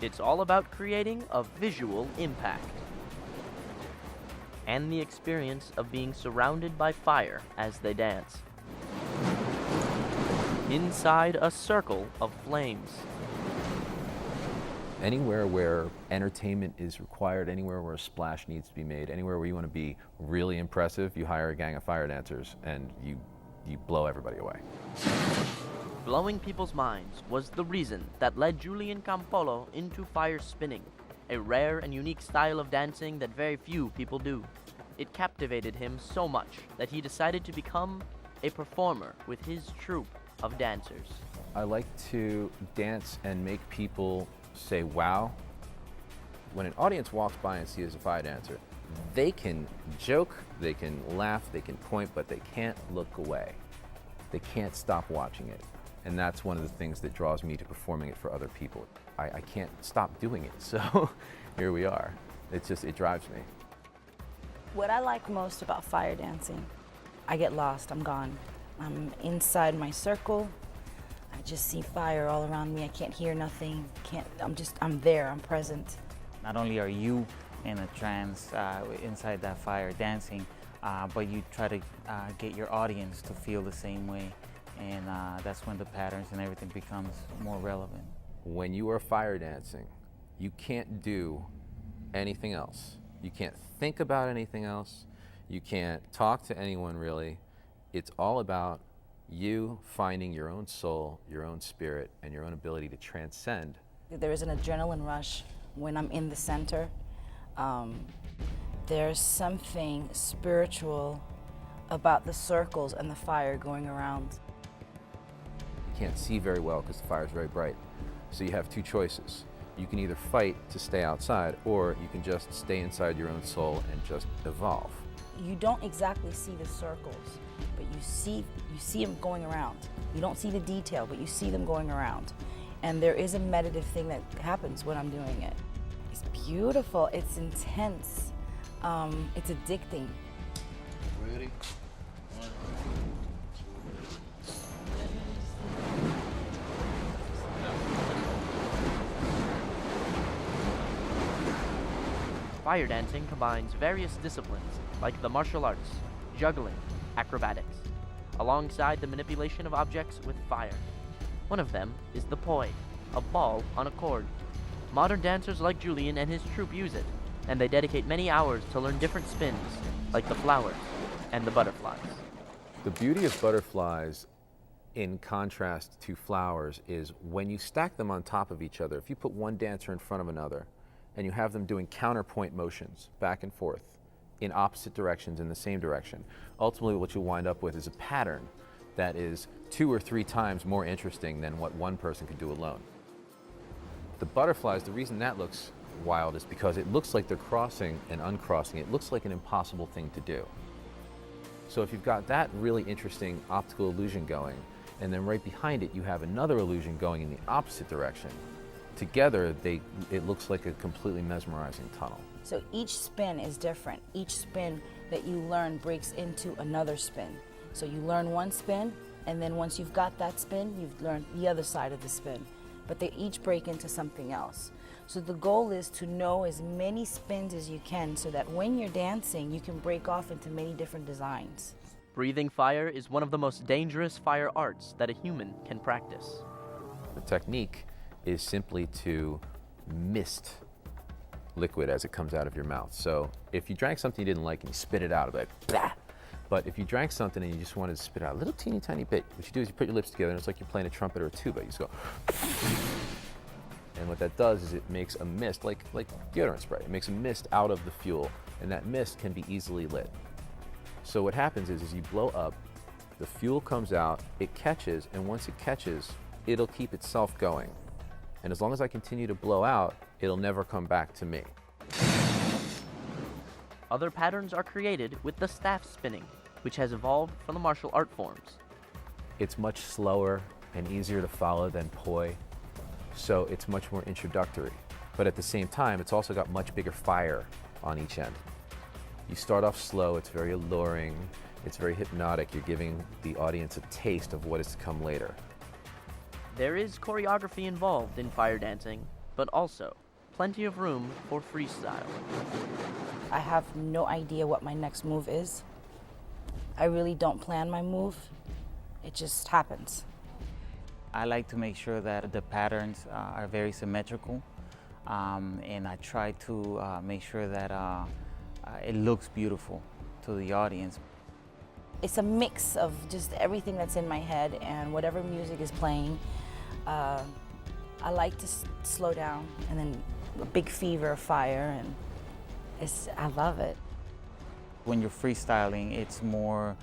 It's all about creating a visual impact and the experience of being surrounded by fire as they dance. Inside a circle of flames. Anywhere where entertainment is required, anywhere where a splash needs to be made, anywhere where you want to be really impressive, you hire a gang of fire dancers and you blow everybody away. Blowing people's minds was the reason that led Julian Campolo into fire spinning, a rare and unique style of dancing that very few people do. It captivated him so much that he decided to become a performer with his troupe of dancers. I like to dance and make people say wow. When an audience walks by and sees a fire dancer, they can joke, they can laugh, they can point, but they can't look away. They can't stop watching it. And that's one of the things that draws me to performing it for other people. I can't stop doing it, so here we are. It drives me. What I like most about fire dancing, I get lost, I'm gone. I'm inside my circle. I just see fire all around me. I can't hear nothing. I'm there, I'm present. Not only are you in a trance inside that fire dancing, but you try to get your audience to feel the same way. And that's when the patterns and everything becomes more relevant. When you are fire dancing, you can't do anything else. You can't think about anything else. You can't talk to anyone really. It's all about you finding your own soul, your own spirit, and your own ability to transcend. There is an adrenaline rush when I'm in the center. There's something spiritual about the circles and the fire going around. You can't see very well because the fire is very bright. So you have two choices. You can either fight to stay outside, or you can just stay inside your own soul and just evolve. You don't exactly see the circles, but you see them going around. You don't see the detail, but you see them going around. And there is a meditative thing that happens when I'm doing it. It's beautiful, it's intense, it's addicting. Ready? One, Fire dancing combines various disciplines like the martial arts, juggling, acrobatics, alongside the manipulation of objects with fire. One of them is the poi, a ball on a cord. Modern dancers like Julian and his troupe use it, and they dedicate many hours to learn different spins, like the flowers and the butterflies. The beauty of butterflies, in contrast to flowers, is when you stack them on top of each other. If you put one dancer in front of another, and you have them doing counterpoint motions back and forth in opposite directions in the same direction, ultimately what you'll wind up with is a pattern that is 2 or 3 times more interesting than what one person could do alone. The butterflies, the reason that looks wild is because it looks like they're crossing and uncrossing. It looks like an impossible thing to do. So if you've got that really interesting optical illusion going, and then right behind it you have another illusion going in the opposite direction, together, it looks like a completely mesmerizing tunnel. So each spin is different. Each spin that you learn breaks into another spin. So you learn one spin, and then once you've got that spin, you've learned the other side of the spin. But they each break into something else. So the goal is to know as many spins as you can so that when you're dancing, you can break off into many different designs. Breathing fire is one of the most dangerous fire arts that a human can practice. The technique is simply to mist liquid as it comes out of your mouth. So if you drank something you didn't like and you spit it out, like blah. But if you drank something and you just wanted to spit out a little teeny tiny bit, what you do is you put your lips together and it's like you're playing a trumpet or a tuba. You just go, and what that does is it makes a mist, like deodorant spray. It makes a mist out of the fuel, and that mist can be easily lit. So what happens is you blow up, the fuel comes out, it catches, and once it catches, it'll keep itself going. And as long as I continue to blow out, it'll never come back to me. Other patterns are created with the staff spinning, which has evolved from the martial art forms. It's much slower and easier to follow than poi, so it's much more introductory. But at the same time, it's also got much bigger fire on each end. You start off slow, it's very alluring, it's very hypnotic. You're giving the audience a taste of what is to come later. There is choreography involved in fire dancing, but also plenty of room for freestyle. I have no idea what my next move is. I really don't plan my move. It just happens. I like to make sure that the patterns are very symmetrical, and I try to make sure that it looks beautiful to the audience. It's a mix of just everything that's in my head and whatever music is playing. I like to slow down, and then a big fever of fire, and I love it. When you're freestyling, it's more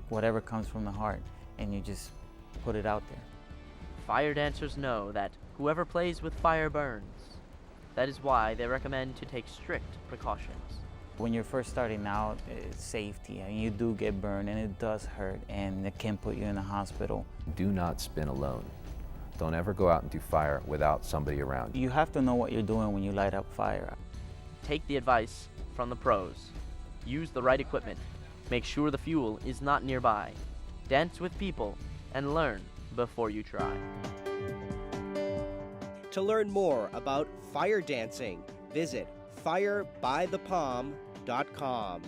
whatever comes from the heart, and you just put it out there. Fire dancers know that whoever plays with fire burns. That is why they recommend to take strict precautions. When you're first starting out, it's safety, and you do get burned, and it does hurt, and it can put you in the hospital. Do not spin alone. Don't ever go out and do fire without somebody around you. You have to know what you're doing when you light up fire. Take the advice from the pros. Use the right equipment. Make sure the fuel is not nearby. Dance with people and learn before you try. To learn more about fire dancing, visit firebythepalm.com.